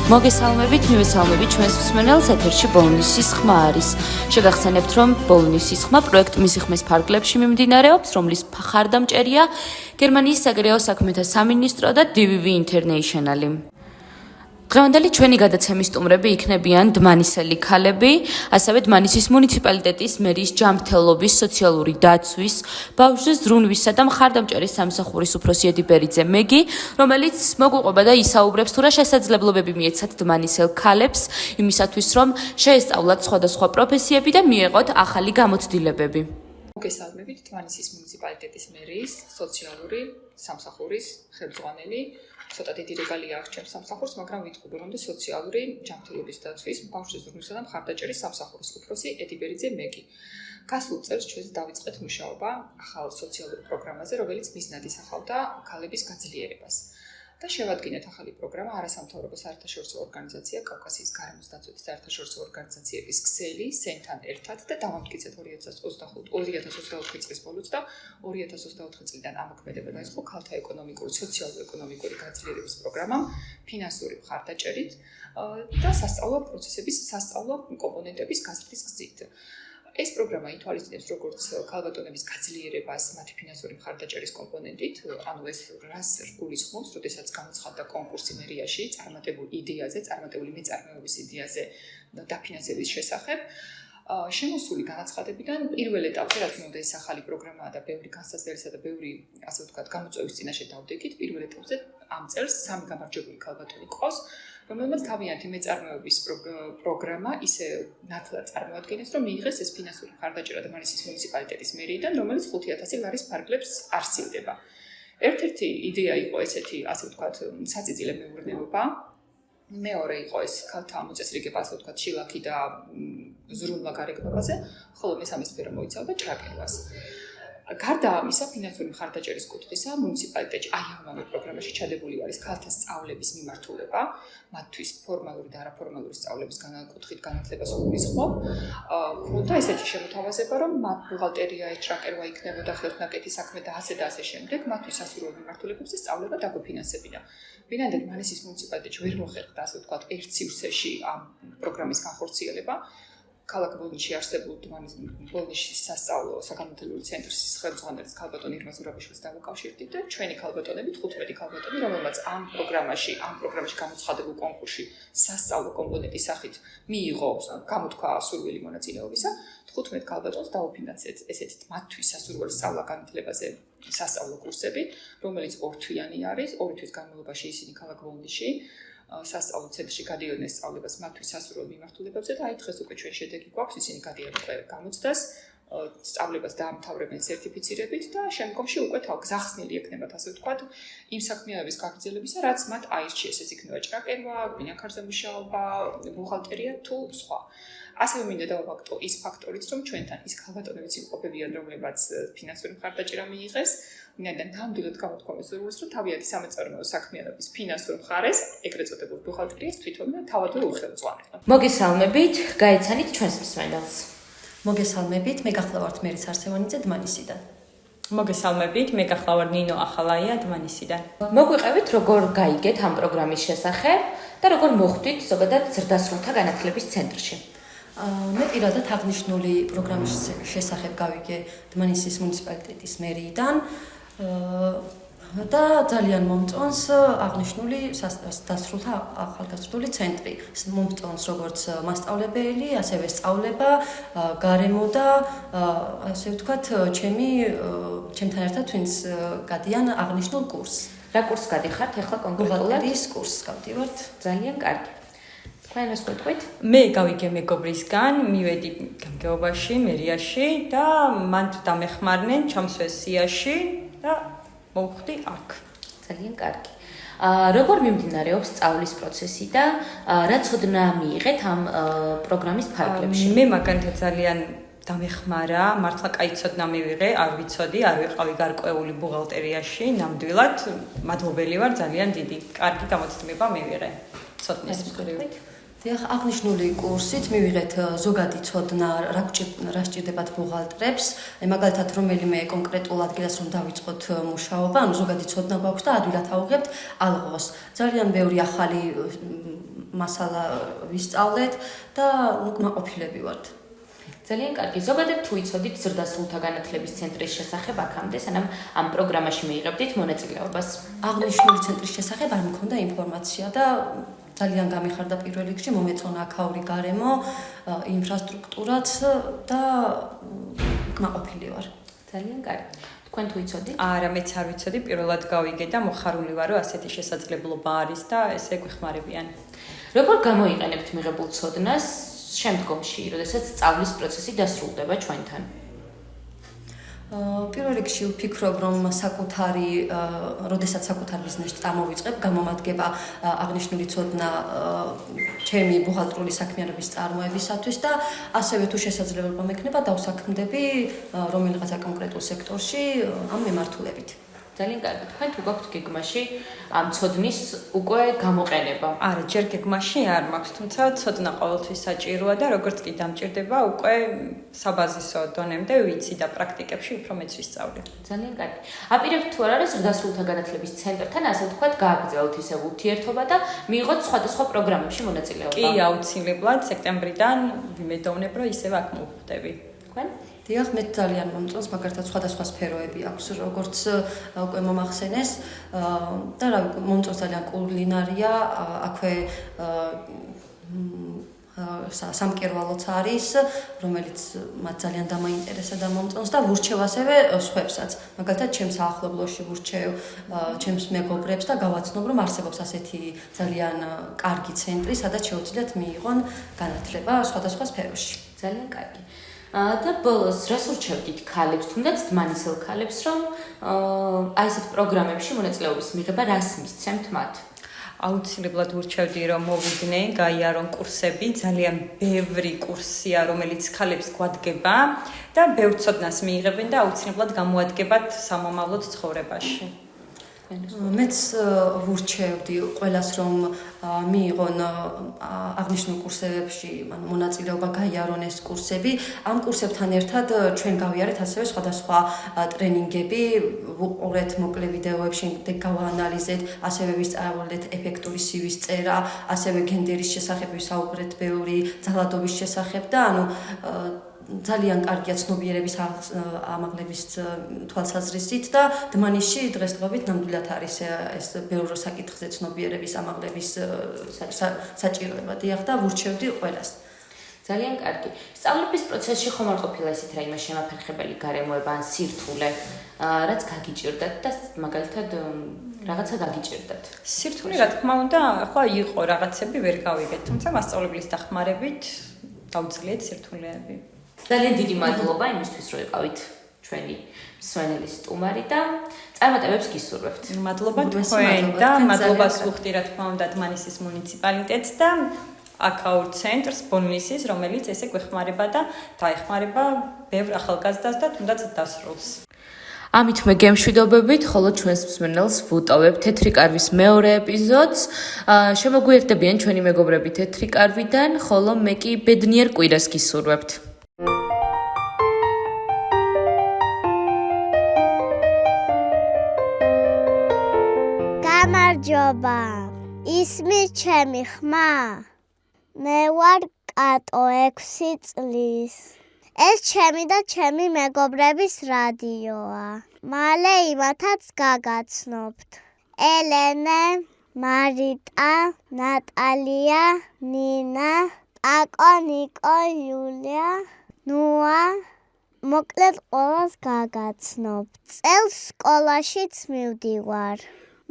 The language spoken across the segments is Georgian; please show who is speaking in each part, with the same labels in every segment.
Speaker 1: მოგესალმებით, მივესალმებით ჩვენს მსმენელს, ეთერში ბოლნისის ხმა არის. შეგახსენებთ, რომ ბოლნისის ხმა პროექტ მისი ხმის ფარგლებში მიმდინარეობს, რომლის მხარდამჭერია გერმანიის საგარეო საქმეთა სამინისტრო და DVV International-ი. დღევანდელი ჩვენი გადაცემის სტუმრები იქნებიან დმანისელი ქალები, ასევე დმანისის მუნიციპალიტეტის მერის ჯანმრთელობის, სოციალური დაცვის, ბავშვების ზრუნვისა და მხარდამჭერის სამსახურის უფროსი ედიბერიძე მეგი, რომელიც მოგუყვება და ისაუბრებს თუ რა შესაძლებლობები მიეცათ დმანისელ ქალებს იმისათვის, რომ შეესწავლათ სხვადასხვა პროფესიები და მიეღოთ ახალი გამოცდილებები.
Speaker 2: მოგესალმებით დმანისის მუნიციპალიტეტის მერის სოციალური სამსახურის ხელმძღვანელი. ცოტა დიდი რეგალია აქვს ჩემს სამსახურს, მაგრამ ვიტყობი, რომ სოციალური ჯანმრთელობის დაცვის, ბავშვების ზრუნვისა და მხარდაჭერის სამსახურის უფროსი ედიბერიძე მეგი. გასულ წელს ჩვენს დავიწყეთ მუშაობა ახალ სოციალურ პროგრამაზე, რომელიც მიზნად ისახავდა ქალების გაძლიერებას. და შევადგინეთ ახალი პროგრამა არასამთავრობო საერთაშორისო ორგანიზაცია კავკასიის გარემოს დაცვითი საერთაშორისო ორგანიზაციების ქსელი სენთან ერთად და დავამტკიცეთ 2024 წლის ბოლოს და 2024 წლიდან ამოქმედება დაიწყო ქალთა ეკონომიკური, სოციალურ-ეკონომიკური გაძლიერების პროგრამამ ფინანსური მხარდაჭერით და სასწავლო პროცესების, სასწავლო კომპონენტების გაზრდის გზით. ეს პროგრამა ითვალისწინებს როგორც ქალბატონების გაძლიერებას მათი ფინანსური მხარდაჭერის კომპონენტით, ანუ ეს რას გულისხმობს, როდესაც გამოცხადდა კონკურსი მერიაში წარმატებული მეწარმეობის იდეაზე დაფინანსების შესახებ. შემოსული განაცხადებიდან პირველ ეტაპზე, რა თქმა უნდა, ეს ახალი პროგრამაა და ბევრი განსაზღვრისა და ბევრი, ასე ვთქვათ, გამოწვევის წინაშე დავდეგით. პირველ ეტაპზე ამ წელს 3 გამარჯვებული ქალბატონი ყავს, რომელმაც თავიანთი მეწარმეობის პროგრამა ისე ნათლად წარმოადგენს, რომ მიიღეს ეს ფინანსური მხარდაჭერა დმანისის მუნიციპალიტეტის მერიიდან, რომელიც 5,000 ლარის ფარგლებს არ სივდება. ერთ-ერთი იდეა იყო ესეთი, ასე ვთქვათ, საწიწილე მეურნეობა. მეორე იყო ეს ქალთა მოწესრიგება, ასე ვთქვათ, შილაკი და ზრუნვა გარეგნობაზე, ხოლო მესამე სფერო მოიცავდა ჭრაკერვას. გარდა ამისა, ფინანსური მხარდაჭერის კუთხისა მუნიციპალიტეტში ამავე პროგრამაში ჩადებული არის ქალთა სწავლების მიმართულება, მათთვის ფორმალური და არაფორმალური სწავლების კუთხით განათლებას გულისხმობ. ქონდა ესეთი შემოთავაზება, რომ მათ ბუღალტერია, ჭრაკერვა იქნებოდა, ხელნაკეთი საქმე და ასე და ასე შემდეგ, მათთვის სასურველ მიმართულებებზე სწავლება დაგვიფინანსებინა. ვინაიდან დმანისის მუნიციპალიტეტში ვერ მოხერხდა, ასე ვთქვათ, ერთ სივრცეში ამ პროგრამის განხორციელება, ქალაქ ბოლნისში არსებულ ბოლნისის სასწავლო საგანმანათლებლური ცენტრის ხელმძღვანელის ქალბატონ ირმა ზურაბიშვილს დავუკავშირდით და ჩვენი ქალბატონები 15 ქალბატონი, რომელმაც ამ პროგრამაში გამოცხადებულ კონკურსში სასწავლო კომპონენტის სახით მიიღო, გამოთქვა სურვილი მონაწილეობისა, 15 ქალბატონს დაუფინანსეთ ესეთ მათთვის სასურველ სწავლა-განათლებაზე სასწავლო კურსები, რომელიც 2 თვიანი არის, 2 თვის განმავლობაში ისინი ქალაქ ბოლნისში სასწავლო ცენტრში გადიოდნენ სწავლებას მათთვის სასურველ მიმართულებებზე და აი დღეს უკვე ჩვენ შედეგი გვაქვს, ისინი გადიადნენ გამოცდას, სწავლებას დაამთავრებენ სერტიფიცირებით და შემდგომში უკვე გზახსნილი ექნებათ, ასე ვთქვათ, იმ საქმიანობის გაგრძელებისა, რაც მათ აირჩიეს, ეს იქნება ჭრაკერვა, ბინაქარზე მუშაობა, ბუღალტერია თუ სხვა. ასევე მინდა დავაბაგტო ის ფაქტორიც, რომ ჩვენთან ის ქალბატონებიც იმყოფებიან, რომლებაც ფინანსური მხარდაჭერა მიიღეს, ვინაიდან ნამდვილად გამოთქვამეს სურვილს, რომ თავიანთი სამეწარმეო საქმიანობის ფინანსურ მხარეს, ეგრეთ წოდებულ ბუღალტერიას თვითონ თავადვე უხელმძღვანელობ.
Speaker 1: მოგესალმებით, გაიცანით ჩვენს მსმენელს.
Speaker 3: მოგესალმებით, მე გახლავართ მერის არსევანიძე დმანისიდან.
Speaker 4: მოგესალმებით, მე გახლავარ ნინო ახალაია დმანისიდან.
Speaker 1: მოგვიყევით, როგორ გაიგეთ ამ პროგრამის შესახებ და როგორ მოხვდით ზოგადად ზრდასრულთა განათლების ცენტრში.
Speaker 3: მე პირადად აღნიშნული პროგრამის შესახებ გავიგე დმანისის მუნიციპალიტეტის მერიიდან და ძალიან მომწონს აღნიშნული დასრულთა ახალგაზრდული ცენტრი. მომწონს როგორც მასწავლებელი, ასევე სწავლება, გარემო და ასე ვთქვათ, ჩემთან ერთად ვინც გადიან აღნიშნულ კურსს.
Speaker 1: რა კურსს გადიხართ ახლა კონკრეტულად?
Speaker 3: ბუღალტერიის კურსს გავდივართ.
Speaker 1: ძალიან კარგი. თქვენ რას გეტყვით?
Speaker 4: მე გავიგე მეგობრისგან, მივედი გამგეობაში, მერიაში და მან დამეხმარნენ ჩამსვეს სიაში და მოვხვდი აქ.
Speaker 1: ძალიან კარგი. როგორ მიმდინარეობს სწავლის პროცესი და რა ცოდნა მიიღეთ ამ პროგრამის ფარგლებში?
Speaker 4: მე მაგალითად ძალიან დამეხმარა, მართლა კაი ცოდნა მივიღე, არ ვიცოდი, არ ვიყავი გარკვეული ბუღალტერიაში, ნამდვილად მადლობელი ვარ, ძალიან დიდი, კარგი გამოცდილება მივიღე ცოდნის მხრივ.
Speaker 3: დიახ, აღნიშნული კურსით მივიღეთ ზოგადი ცოდნა, რა სჭირდებათ ბუღალტრებს, მაგალითად რომელიმე კონკრეტულ ადგილას რომ დავიწყოთ მუშაობა, ანუ ზოგადი ცოდნა გვაქვს და ადვილად ავიღებთ ალღოს. ძალიან ბევრი ახალი მასალა ვისწავლეთ და კმაყოფილები ვართ.
Speaker 1: ძალიან კარგი. ზოგადად თუ იცოდით ზრდასრულთა განათლების ცენტრის შესახებ აქამდე, სანამ ამ პროგრამაში მიიღებდით მონაწილეობას?
Speaker 3: აღნიშნული ცენტრის შესახებ არ მქონდა ინფორმაცია და ძალიან გამიხარდა პირველ რიგში მომეწონა აქაური გარემო, ინფრასტრუქტურაც და კმაყოფილი ვარ.
Speaker 1: ძალიან კარგი. თქვენ თუ იცოდით?
Speaker 4: არა, მეც არ ვიცოდი, პირველად გავიგე და მოხარული ვარ, რომ ასეთი შესაძლებლობა არის და ესე გვეხმარებიან.
Speaker 1: როგორ გამოიყენებთ მიღებულ ცოდნას შემდგომში, როდესაც სწავლის პროცესი დასრულდება ჩვენთან?
Speaker 3: პირველ რიგში ვფიქრობ, რომ როდესაც საკუთარ ბიზნესს წარმოვიწყებ, გამომადგება აღნიშნული ცოდნა ჩემი ბუღალტრული საქმიანობის წარმოებისათვის და ასევე თუ შესაძლებლობა მექნება დავსაქმდები რომელიღაცა კონკრეტულ სექტორში ამ მიმართულებით.
Speaker 1: ძალიან კარგი. თქვენ თუ გაქვთ გეგმაში ამ ცოდნის უკვე გამოყენება?
Speaker 4: არა, ჯერ გეგმაში არ მაქვს, თუმცა ცოდნა ყოველთვის საჭიროა და როგორც კი დამჭირდება, უკვე საბაზისო დონემდე ვიცი და პრაქტიკებში უფრო მეც ვისწავლი.
Speaker 1: ძალიან კარგი. აპირებთ თუ არ არის ზრდასრულთა განათლების ცენტრთან, ასე ვთქვათ, გააგრძელოთ ისევ ურთიერთობა და მიიღოთ სხვადასხვა პროგრამებში მონაწილეობა?
Speaker 4: კი, აუცილებლად სექტემბრიდან ვიმედოვნებ, რომ ისევ აქ მოვხვდები.
Speaker 1: თქვენ?
Speaker 3: დიახ, მე ძალიან მომწონს, მაგალითად სხვადასხვა სფეროები აქვს, როგორც უკვე მომახსენეს და რა მომწონს ძალიან კულინარია, აქვე სამკერვალოც არის, რომელიც მათ ძალიან დამაინტერესა და მომწონს და ვურჩევ ასევე სხვებსაც. მაგალითად, ჩემს ახლობლოში ვურჩევ ჩემს მეგობრებს და გავაცნობ, რომ არსებობს ასეთი ძალიან კარგი ცენტრი, სადაც შეუძლიათ მიიღონ განათლება სხვადასხვა სფეროში.
Speaker 1: ძალიან კარგი. და ბოლოს რას ურჩევდით ქალებს, თუნდაც დმანისელ ქალებს, რომ აი ესეთ პროგრამებში მონაწილეობის მიღება რას მისცემთ მათ?
Speaker 4: აუცილებლად ურჩევდი, რომ მოვიდნენ, გაიარონ კურსები, ძალიან ბევრი კურსია, რომელიც ქალებს გვადგება და ბევრ ცოდნას მიიღებენ და აუცილებლად გამოადგებათ სამომავლოდ ცხოვრებაში.
Speaker 3: მეც ვურჩევდი ყველას, რომ მიიღონ აღნიშნულ კურსებში, ანუ მონაწილეობა გაიარონ ეს კურსები. ამ კურსებთან ერთად ჩვენ გავიარეთ ასევე სხვადასხვა ტრენინგები, ვუყურეთ მოკლე ვიდეოებში, გავაანალიზეთ, ასევე ვისწავლეთ ეფექტური სივის წერა, ასევე გენდერის შესახებ ვისაუბრეთ ბევრი, ძალადობის შესახებ და ანუ ძალიან კარგია ცნობიერების ამაღლების თვალსაზრისით და დმანისში დღესდღეობით ნამდვილად არის ეს ბევრ საკითხზე ცნობიერების ამაღლების საჭიროება. დიახ და ვურჩევდი ყველას.
Speaker 1: ძალიან კარგი. სწავლების პროცესში ხომ არ ყოფილა ისეთ რაიმე შემაფერხებელი გარემოება ან სირთულე, რაც გაგიჭირდათ და მაგალითად რაღაცა გაგიჭირდათ?
Speaker 4: სირთულე რა თქმა უნდა, ახლა იყო რაღაცები ვერ გავიგეთ, თუმცა მასწავლებლის დახმარებით დავძლიეთ სირთულეები.
Speaker 1: ძალიან დიდი მადლობა იმისთვის, რომ იყავით ჩვენი მსვენელი სტუმარი და წარმატებებს გისურვებთ.
Speaker 4: მადლობა თქვენ და მადლობას ვუხდი რა თქმა უნდა დმანისის მუნიციპალიტეტს და აქაურ ცენტრს ბონლისის, რომელიც ესე გვეხმარება და დაეხმარება ბევრ ახალგაზრდას და თუნდაც დასრულს.
Speaker 1: ამით მე გემშვიდობებით, ხოლო ჩვენს მსმენელს ვუტოვებ თეთრი კარვის მეორე ეპიზოდს. შემოგვიერთდებიან ჩვენი მეგობრები თეთრი კარვიდან, ხოლო მე კი ბედნიერ კვირას გისურვებთ.
Speaker 5: გამარჯობა. ისმის ჩემი ხმა? მე ვარ კატო 6 წლის. ეს ჩემი და ჩემი მეგობრების რადიოა. მალე იმათაც გაგაცნობთ. ელენე, მარიტა, ნატალია, ნინა, აკო, ნიკო, იულია, ნუა. მოკლედ ყველას გაგაცნობთ. წელს სკოლაშიც მივდივარ.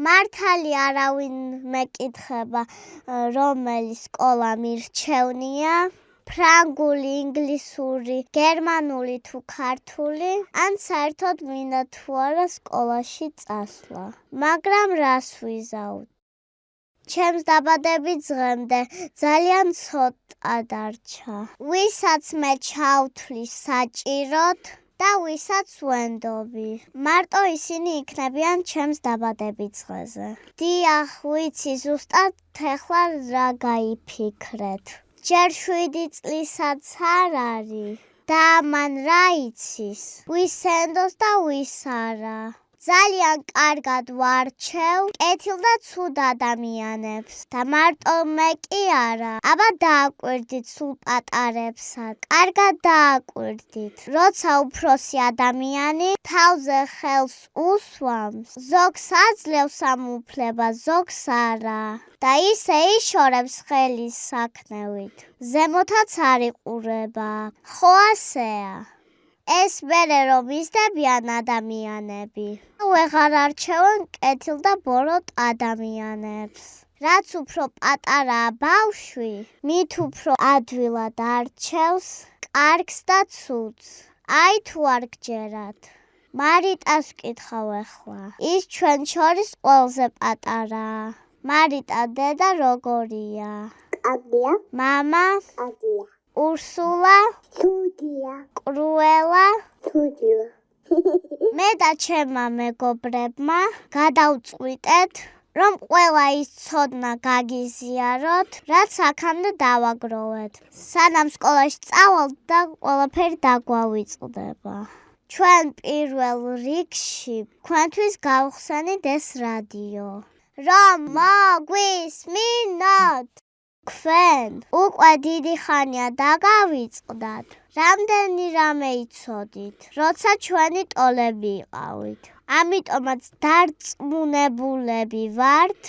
Speaker 5: მართალი არავინ მეკითხება, რომელი სკოლა მირჩევნია? ფრანგული, ინგლისური, გერმანული თუ ქართული, ან საერთოდ მინდა თუ არა სკოლაში წასვლა. მაგრამ რას ვიზავთ? ჩემს დაბადების დღემდე ძალიან ცოტა დარჩა. ვისაც მე ჩავთვლი საჭიროდ და ვისაც ვენდობი. მარტო ისინი იქნებიან ჩემს დაბადების დღეზე. დიახ, ვიცი ზუსტად ახლა რა გაიფიქრეთ. ჯერ 7 წლისაც არ არის და მან რა იცის? ვის ენდოს და ვის არა. ძალიან კარგად ვარჩევ კეთილ და ცუდ ადამიანებს და მარტო მე კი არა. აბა დააკვირდით სულ პატარებსაც. კარგად დააკვირდით. როცა უფროსი ადამიანი თავზე ხელს უსვამს, ზოგს აძლევს ამ უფლებას, ზოგს არა. და ისე იშორებს ხელის საქმევით. ზემოთაც არ იყურება. ხო ასეა. ეს მერე რომ მისდებიან ადამიანები, ვეღარ არჩევენ კეთილ და ბოროტ ადამიანებს. რაც უფრო პატარაა ბავშვი, მით უფრო ადვილად არჩევს კარგს და ცუდს. აი თუ არ გჯერათ. მარიტას ვკითხავ ახლა. ის ჩვენ შორის ყველაზე პატარაა. მარიტა დედა როგორია?
Speaker 6: კარგია.
Speaker 5: მამა?
Speaker 6: კარგია.
Speaker 5: ურსულა?
Speaker 6: ცუდია.
Speaker 5: კრუელა?
Speaker 6: ცუდია.
Speaker 5: მე და ჩემმა მეგობრებმა გადავწყვიტეთ, რომ ყველა ის ცოდნა გაგიზიაროთ, რაც აქამდე დავაგროვეთ. სანამ სკოლაში წავალთ და ყველაფერი დაგვავიწყდება. ჩვენ პირველ რიგში თქვენთვის გავხსენით ეს რადიო. რომ მოგვისმინოთ. თქვენ უკვე დიდი ხანია დაგავიწყდათ. რამდენი რამე იცოდით, როცა ჩვენი ტოლები იყავით. ამიტომაც დარწმუნებულები ვართ,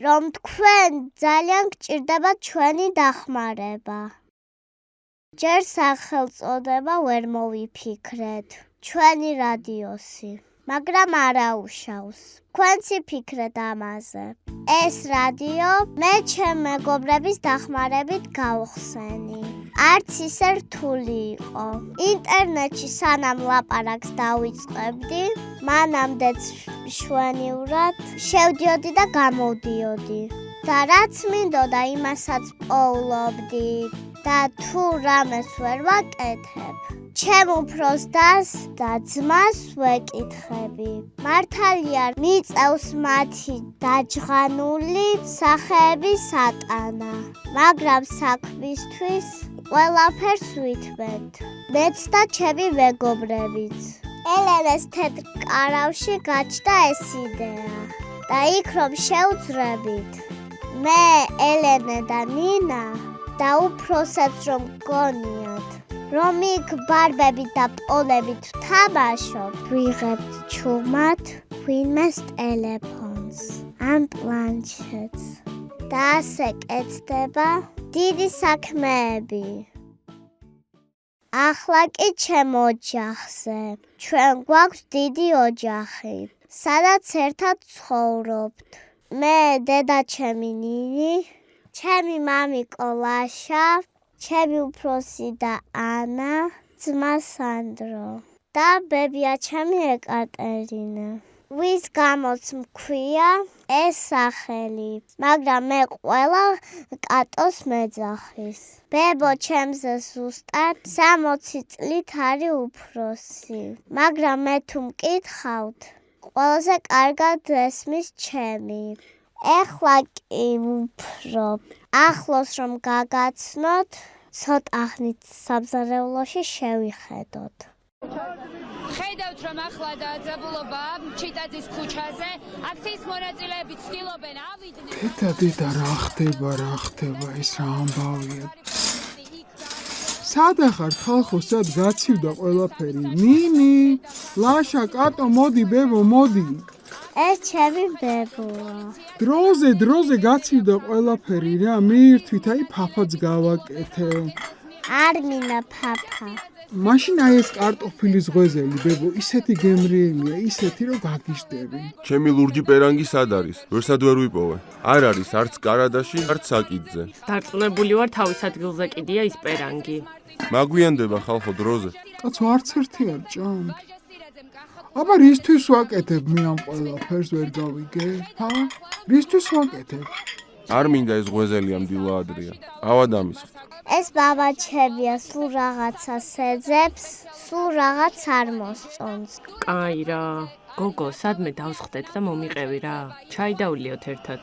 Speaker 5: რომ თქვენ ძალიან გჭირდებათ ჩვენი დახმარება. ჯერ სახელწოდება ვერ მოვიფიქრეთ. ჩვენი რადიოსი. მაგრამ არა უშავს. თქვენც იფიქრეთ ამაზე. ეს რადიო მე ჩემ მეგობრების დახმარებით გავხსენი. არც ისე რთული იყო. ინტერნეტში სანამ ლაპარაკს დავიწყებდი, მანამდეც შვენივრად შევდიოდი და გამოდიოდი. და რაც მინდოდა იმასაც პოულობდი და თუ რამეს ვერ ვაკეთებ, ჩემ უფროს დას და ძმას ვეკითხები. მართალია მიწევს მათი დაჯღანული სახეების სატანა, მაგრამ საქმისთვის ყველაფერს ვითმევთ. მეც და ჩემი მეგობრებიც. ელენეს თეთრ კარავში გაჩნდა ეს იდეა და იქ რომ შევძრებით, მე, ელენე და ნინა და უფროსებს რომ გონიათ, რომ იქ ბარბებით და პოლებით ვთამაშობ, ვიღებთ ჩუმად ვინმეს ტელეფონს, ან პლანშეტს და ასე კეთდება დიდი საქმეები. ახლა კი ჩემ ოჯახზე. ჩვენ გვაქვს დიდი ოჯახი, სადაც ერთად ცხოვრობთ. მე, დედაჩემი ნინი, ჩემი მამი კოლაშა, ჩემი უფროსი და ანა, ძმა სანდრო და ბებია ჩემი ეკატერინა. ვის გამოც მქვია ეს სახელი, მაგრამ მე ყველა კატოს მეძახის. ბებო ჩემზე ზუსტად 60 წლით არის უფროსი, მაგრამ მე თუ მკითხავთ, ყველაზე კარგად ესმის ჩემი. ეხლა კი ვფრობ. ახლოს რომ გაგაცნოთ, ცოტა ხნით სამზარეულოში შევიხედოთ.
Speaker 7: ხედავთ რომ ახლა დაძაბულობა ჩიტაძის ქუჩაზე აქციის მონაწილეები ცდილობენ ავიდნენ.
Speaker 8: დედა რა ხდება ეს რა ამბავია. სად ახარ ხალხო, სად გაცივდა ყველაფერი? ნინი, ლაშა, კატო, მოდი ბებო, მოდი.
Speaker 5: ეს ჩემი ბებოა.
Speaker 8: დროზე გაცივდა ყველაფერი რა, მიირთვით, აი ფაფაც გავაკეთე.
Speaker 5: არ მინდა ფაფა.
Speaker 8: მაშინ აი ეს კარტოფილის ღვეზელი ბებო, ისეთი გემრიელია, ისეთი რომ გაგიჟდები.
Speaker 9: ჩემი ლურჯი პერანგი სად არის? ვერსად ვერ ვიპოვე. არ არის არც კარადაში, არც საკიდზე.
Speaker 10: დარწმუნებული ვარ თავის ადგილზე კიდია ის პერანგი.
Speaker 9: მაგვიანდება ხალხო დროზე.
Speaker 8: კაცო არც ერთი არ ჭამ. აბა რისთვის ვაკეთებ მე ამ ყველაფერს ვერ გავიგე? ჰა? რისთვის ვაკეთებ?
Speaker 9: არ მინდა ეს ღვეზელი ამ დილა ადრია. ავადამისხთ.
Speaker 5: ეს ბაბაჩებია, სულ რაღაცას ეძებს, სულ რაღაც არ მოსწონს.
Speaker 10: კაი რა, გოგო, სადმე დავსხდეთ და მომიყევი რა. ჩაი დავლიოთ ერთად.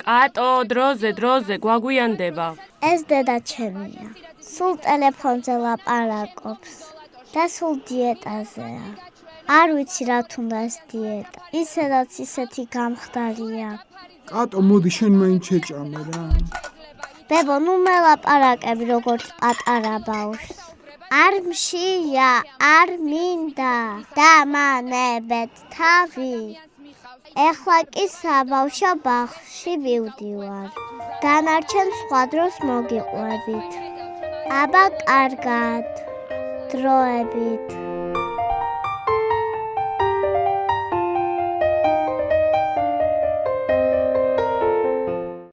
Speaker 10: კატო, დროზე, გვაგვიანდება.
Speaker 5: ეს დედაჩემია. სულ ტელეფონზე ლაპარაკობს და სულ დიეტაზეა. არ ვიცი რა თუნდაც დიეტა. ისედაც ისეთი გამხდარია.
Speaker 8: კატო, მოდი შენ მაინც შეჭამე რა.
Speaker 5: ბებო, ნუ მელაპარაკები როგორც პატარა ბავშვს. არ მშია, არ მინდა. დამანებეთ თავი. ეხლა კი საბავშვო ბაღში მივდივარ. დანარჩენ სხვა დროს მოგიყვებით. აბა კარგად. დროებით.